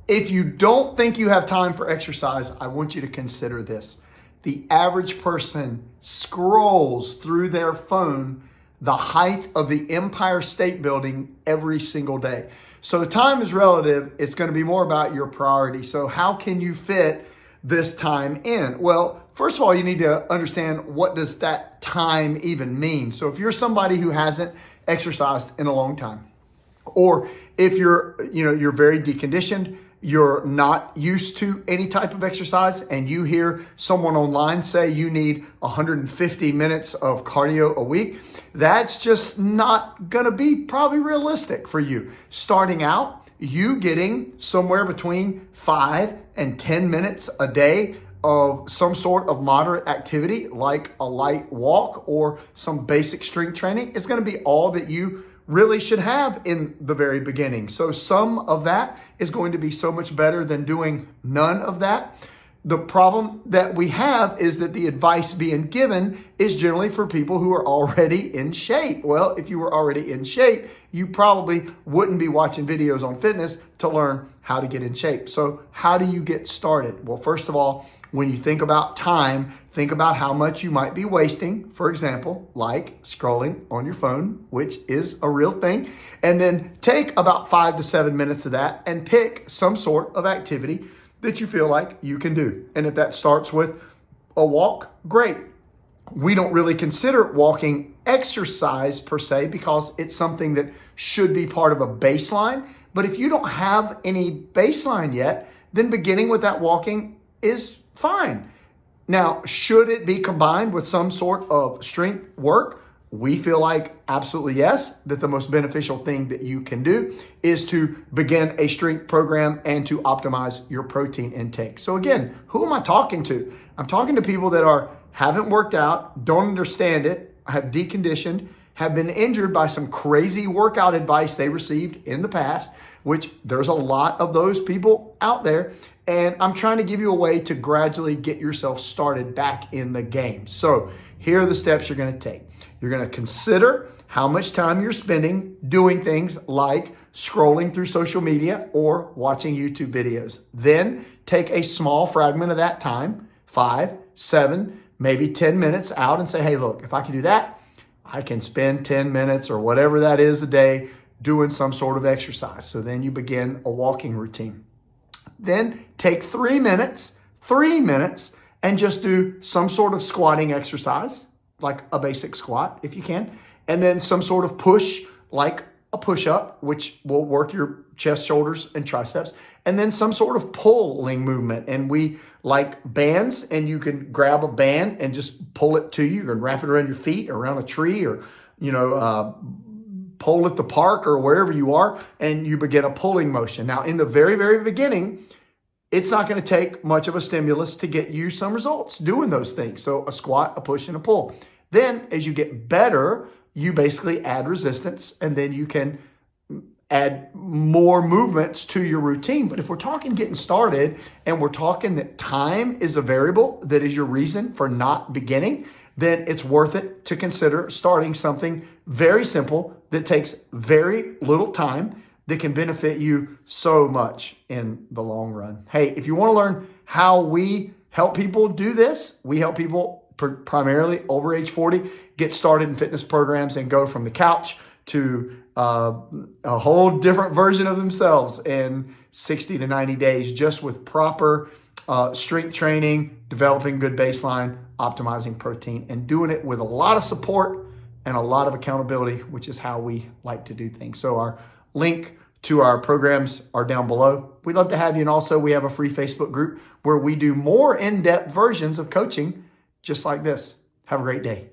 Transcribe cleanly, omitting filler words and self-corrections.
If you don't think you have time for exercise, I want you to consider this. The average person scrolls through their phone the height of the Empire State Building every single day. So time is relative. It's going to be more about your priority. So how can you fit this time in? Well, first of all, you need to understand, what does that time even mean? So if you're somebody who hasn't exercised in a long time, or if you're very deconditioned, you're not used to any type of exercise, and you hear someone online say you need 150 minutes of cardio a week, that's just not gonna be probably realistic for you. Starting out, you getting somewhere between 5 and 10 minutes a day of some sort of moderate activity, like a light walk or some basic strength training, is gonna be all that you really should have in the very beginning. So some of that is going to be so much better than doing none of that. The problem that we have is that the advice being given is generally for people who are already in shape. Well, if you were already in shape, you probably wouldn't be watching videos on fitness to learn how to get in shape. So how do you get started? Well, first of all, when you think about time, think about how much you might be wasting, for example, like scrolling on your phone, which is a real thing. And then take about 5 to 7 minutes of that and pick some sort of activity that you feel like you can do. And if that starts with a walk, great. We don't really consider walking exercise per se, because it's something that should be part of a baseline. But if you don't have any baseline yet, then beginning with that walking is fine. Now, should it be combined with some sort of strength work? We feel like absolutely yes, that the most beneficial thing that you can do is to begin a strength program and to optimize your protein intake. So again, who am I talking to? I'm talking to people that haven't worked out, don't understand it, have deconditioned, have been injured by some crazy workout advice they received in the past, which there's a lot of those people out there. And I'm trying to give you a way to gradually get yourself started back in the game. So here are the steps you're going to take. You're going to consider how much time you're spending doing things like scrolling through social media or watching YouTube videos. Then take a small fragment of that time, 5, 7, maybe 10 minutes out, and say, hey, look, if I can do that, I can spend 10 minutes or whatever that is a day doing some sort of exercise. So then you begin a walking routine. Then take 3 minutes, and just do some sort of squatting exercise, like a basic squat if you can. And then some sort of push, like a push-up, which will work your chest, shoulders, and triceps. And then some sort of pulling movement. And we like bands, and you can grab a band and just pull it to you. You can wrap it around your feet, around a tree, or, pull at the park or wherever you are, and you begin a pulling motion. Now, in the very, very beginning, it's not going to take much of a stimulus to get you some results doing those things. So a squat, a push, and a pull. Then as you get better, you basically add resistance, and then you can add more movements to your routine. But if we're talking getting started, and we're talking that time is a variable that is your reason for not beginning, then it's worth it to consider starting something very simple that takes very little time, that can benefit you so much in the long run. Hey, if you want to learn how we help people do this, we help people primarily over age 40 get started in fitness programs and go from the couch to a whole different version of themselves in 60 to 90 days, just with proper strength training, developing good baseline, optimizing protein, and doing it with a lot of support and a lot of accountability, which is how we like to do things. So our link to our programs are down below. We'd love to have you. And also we have a free Facebook group where we do more in-depth versions of coaching just like this. Have a great day.